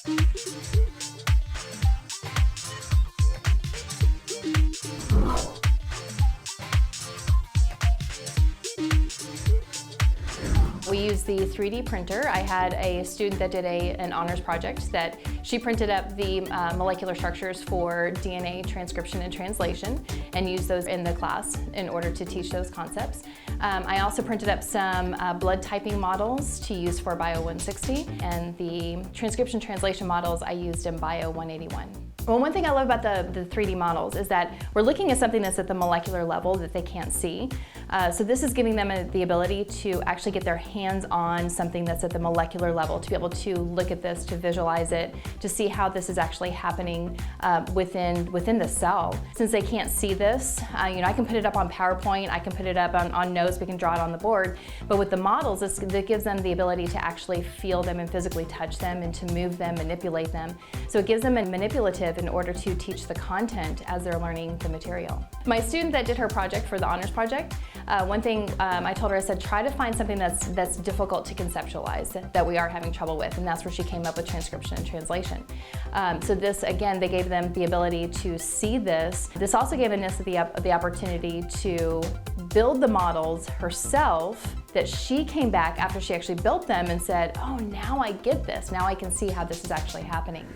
We used the 3D printer. I had a student that did an honors project that she printed up the molecular structures for DNA transcription and translation and used those in the class in order to teach those concepts. I also printed up some blood typing models to use for BIO160, and the transcription translation models I used in BIO181. Well, one thing I love about the 3D models is that we're looking at something that's at the molecular level that they can't see. So this is giving them the ability to actually get their hands on something that's at the molecular level, to be able to look at this, to visualize it, to see how this is actually happening within the cell. Since they can't see this, I can put it up on PowerPoint, I can put it up on notes, we can draw it on the board, but with the models, it gives them the ability to actually feel them and physically touch them and to move them, manipulate them. So it gives them a manipulative in order to teach the content as they're learning the material. My student that did her project for the honors project, one thing I told her, I said, try to find something that's difficult to conceptualize, that we are having trouble with, and that's where she came up with transcription and translation. So this, again, they gave them the ability to see this. This also gave Anissa the opportunity to build the models herself, that she came back after she actually built them and said, oh, now I get this. Now I can see how this is actually happening.